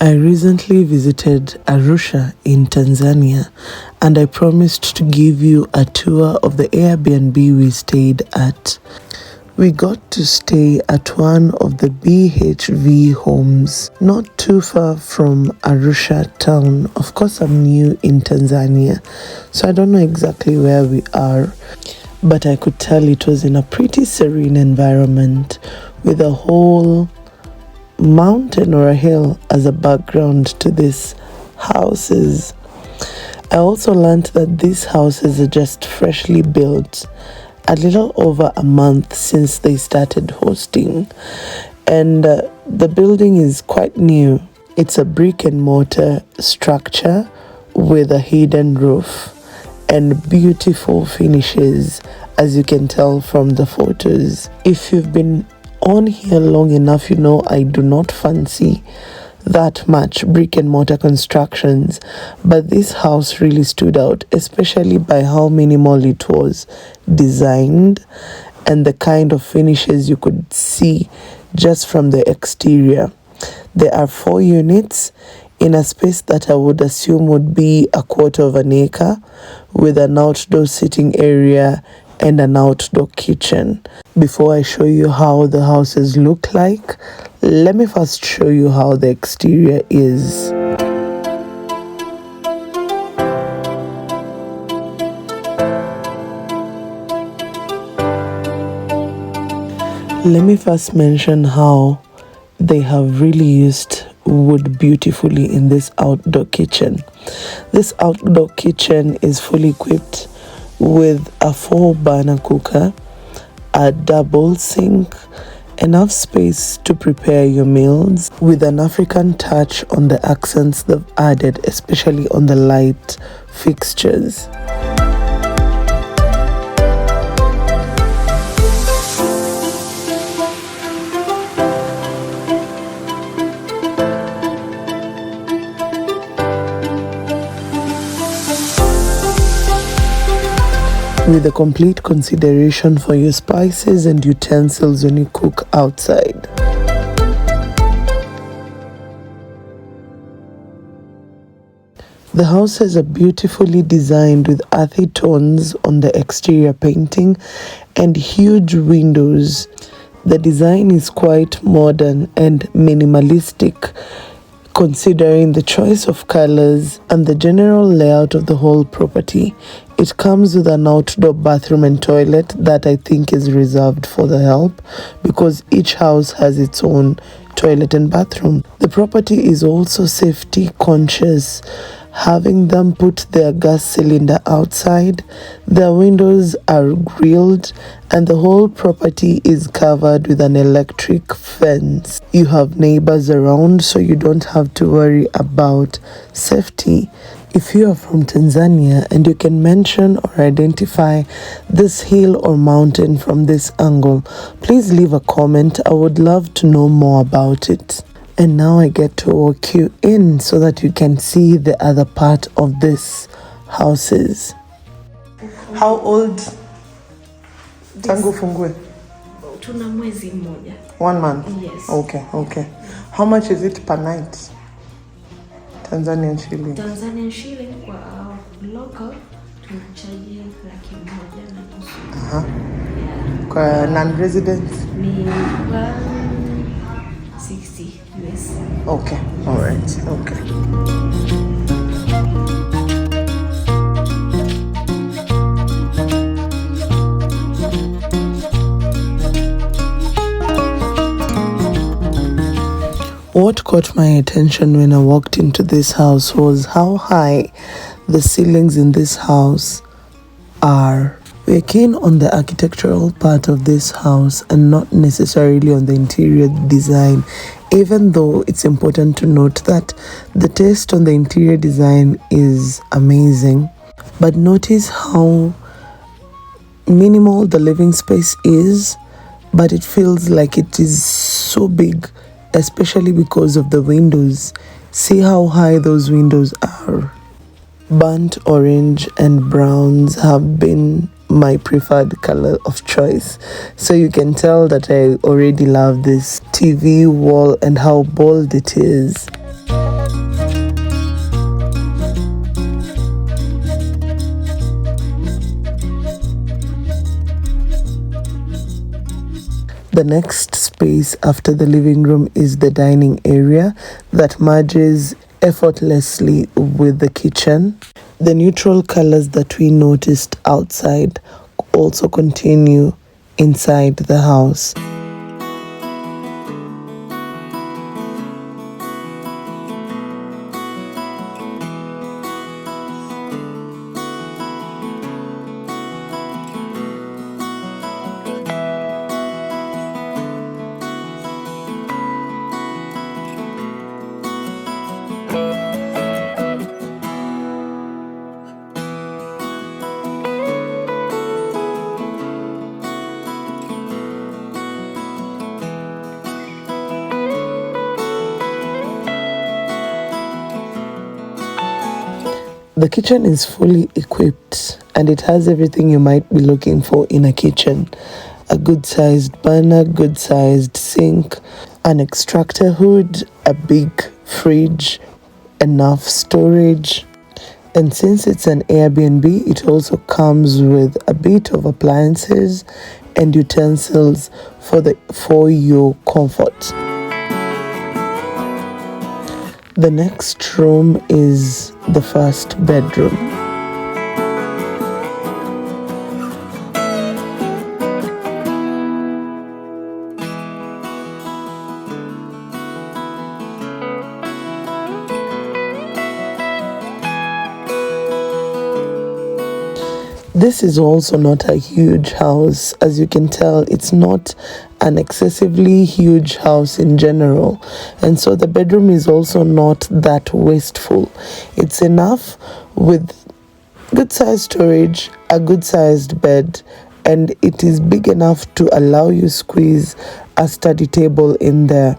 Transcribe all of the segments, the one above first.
I recently visited Arusha in Tanzania, and I promised to give you a tour of the Airbnb we stayed at. We got to stay at one of the BHV homes, not too far from Arusha town. Of course, I'm new in Tanzania, so I don't know exactly where we are, but I could tell it was in a pretty serene environment with a whole mountain or a hill as a background to these houses. I also learned that these houses are just freshly built, a little over a month since they started hosting, and the building is quite new. It's a brick and mortar structure with a hidden roof and beautiful finishes, as you can tell from the photos. If you've been on here long enough, you know I do not fancy that much brick and mortar constructions, but this house really stood out, especially by how minimal it was designed and the kind of finishes you could see just from the exterior. There are 4 units in a space that I would assume would be a quarter of an acre, with an outdoor sitting area and an outdoor kitchen. Before I show you how the houses look like, let me first show you how the exterior is. Let me first mention how they have really used wood beautifully in this outdoor kitchen. This outdoor kitchen is fully equipped with a 4-burner cooker, a double sink, enough space to prepare your meals, with an African touch on the accents they've added, especially on the light fixtures. With a complete consideration for your spices and utensils when you cook outside. The houses are beautifully designed with earthy tones on the exterior painting and huge windows. The design is quite modern and minimalistic, considering the choice of colors and the general layout of the whole property. It comes with an outdoor bathroom and toilet that I think is reserved for the help, because each house has its own toilet and bathroom. The property is also safety conscious, having them put their gas cylinder outside. Their windows are grilled and the whole property is covered with an electric fence. You have neighbors around, so you don't have to worry about safety. If you are from Tanzania and you can mention or identify this hill or mountain from this angle, please leave a comment. I would love to know more about it. And now I get to walk you in so that you can see the other part of this houses. How old? Tangu fungue? Tuna mwezi mmoja. 1 month? Yes. Okay. How much is it per night? Tanzanian shilling. Tanzanian shilling kwa local tunachaji 1,100,000. Yeah. Kwa non-residents? Ni 160 US. Okay, all right, okay. What caught my attention when I walked into this house was how high the ceilings in this house are. We're keen on the architectural part of this house and not necessarily on the interior design, even though it's important to note that the taste on the interior design is amazing. But notice how minimal the living space is, but it feels like it is so big, especially because of the windows. See how high those windows are. Burnt orange and browns have been my preferred color of choice, so you can tell that I already love this TV wall and how bold it is. The next space after the living room is the dining area that merges effortlessly with the kitchen. The neutral colors that we noticed outside also continue inside the house. The kitchen is fully equipped and it has everything you might be looking for in a kitchen. A good-sized burner, good-sized sink, an extractor hood, a big fridge, enough storage. And since it's an Airbnb, it also comes with a bit of appliances and utensils for your comfort. The next room is the first bedroom. This is also not a huge house. As you can tell, it's not an excessively huge house in general. And so the bedroom is also not that wasteful. It's enough with good sized storage, a good sized bed, and it is big enough to allow you squeeze a study table in there.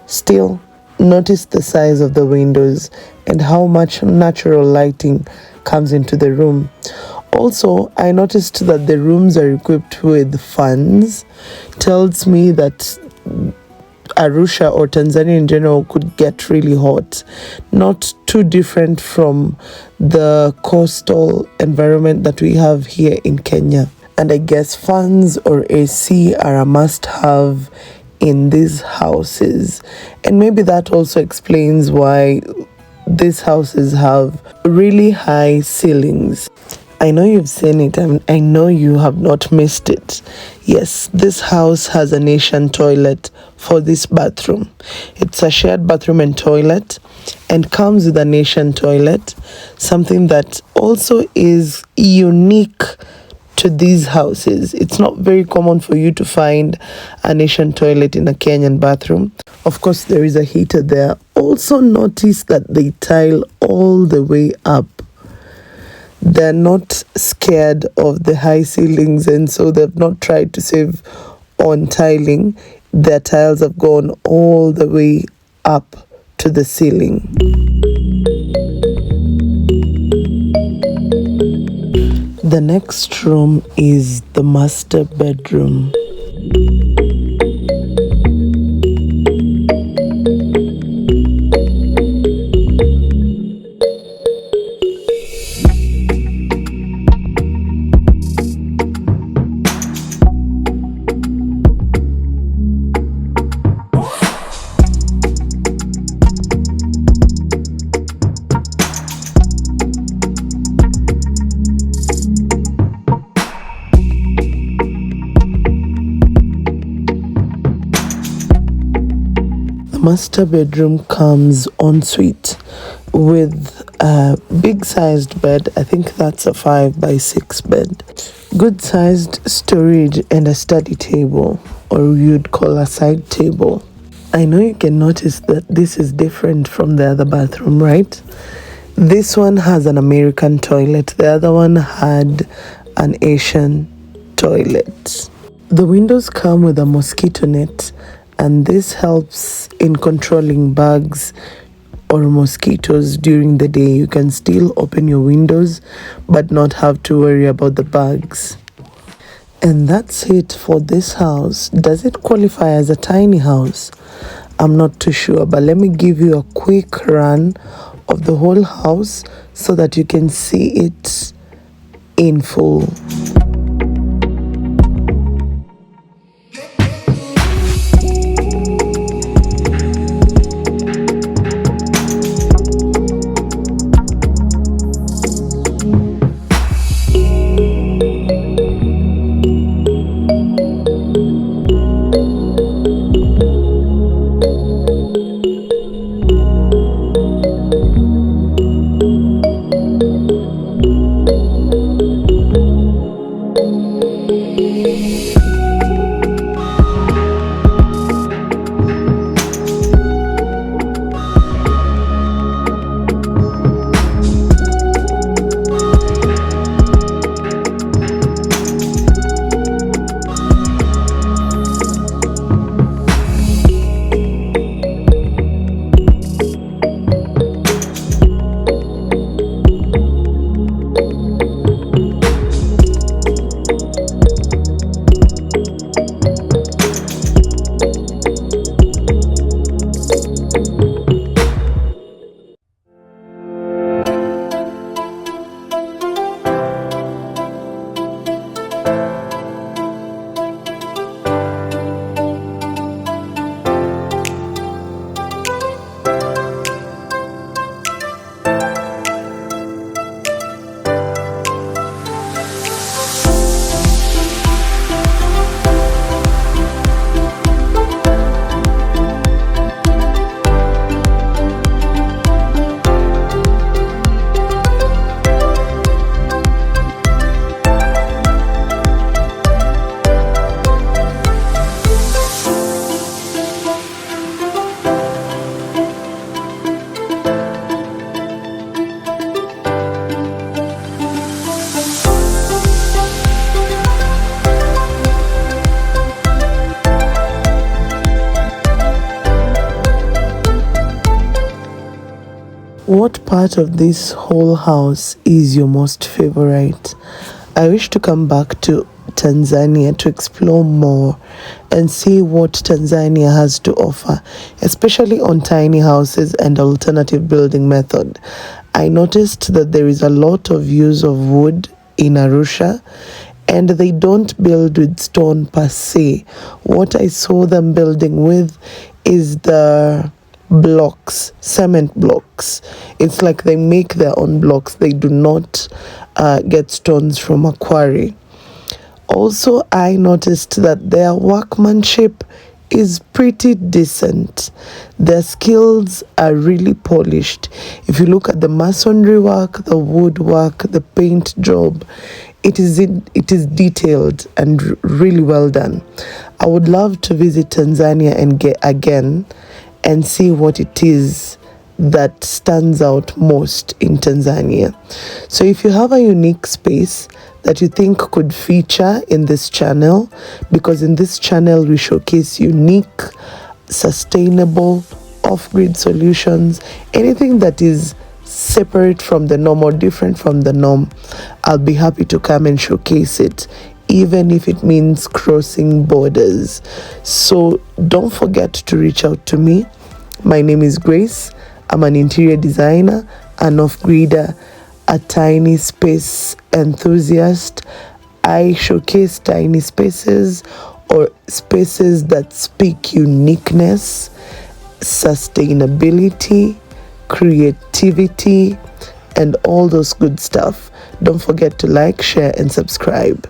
Still, notice the size of the windows and how much natural lighting comes into the room. Also, I noticed that the rooms are equipped with fans. Tells me that Arusha or Tanzania in general could get really hot. Not too different from the coastal environment that we have here in Kenya. And I guess fans or AC are a must-have in these houses. And maybe that also explains why these houses have really high ceilings. I know you've seen it and I know you have not missed it. Yes, this house has a nation toilet for this bathroom. It's a shared bathroom and toilet and comes with a nation toilet, something that also is unique to these houses. It's not very common for you to find a nation toilet in a Kenyan bathroom. Of course, there is a heater there. Also notice that they tile all the way up. They're not scared of the high ceilings, and so they've not tried to save on tiling. Their tiles have gone all the way up to the ceiling. The next room is the master bedroom. Master bedroom comes en suite with a big sized bed. I think that's a 5x6 bed. Good sized storage and a study table, or you'd call a side table. I know you can notice that this is different from the other bathroom, right? This one has an American toilet. The other one had an Asian toilet. The windows come with a mosquito net, and this helps in controlling bugs or mosquitoes during the day. You can still open your windows but not have to worry about the bugs. And that's it for this house. Does it qualify as a tiny house? I'm not too sure, but let me give you a quick run of the whole house so that you can see it in full. What part of this whole house is your most favorite? I wish to come back to Tanzania to explore more and see what Tanzania has to offer, especially on tiny houses and alternative building method. I noticed that there is a lot of use of wood in Arusha, and they don't build with stone per se. What I saw them building with is the blocks, cement blocks. It's like they make their own blocks. They do not get stones from a quarry. Also, I noticed that their workmanship is pretty decent. Their skills are really polished. If you look at the masonry work, the woodwork, the paint job, it is detailed and really well done. I would love to visit Tanzania and get again and see what it is that stands out most in Tanzania. So if you have a unique space that you think could feature in this channel, because in this channel we showcase unique, sustainable, off-grid solutions, anything that is separate from the norm or different from the norm, I'll be happy to come and showcase it, even if it means crossing borders. So don't forget to reach out to me. My name is Grace. I'm an interior designer, an off-grider, a tiny space enthusiast. I showcase tiny spaces or spaces that speak uniqueness, sustainability, creativity, and all those good stuff. Don't forget to like, share, and subscribe.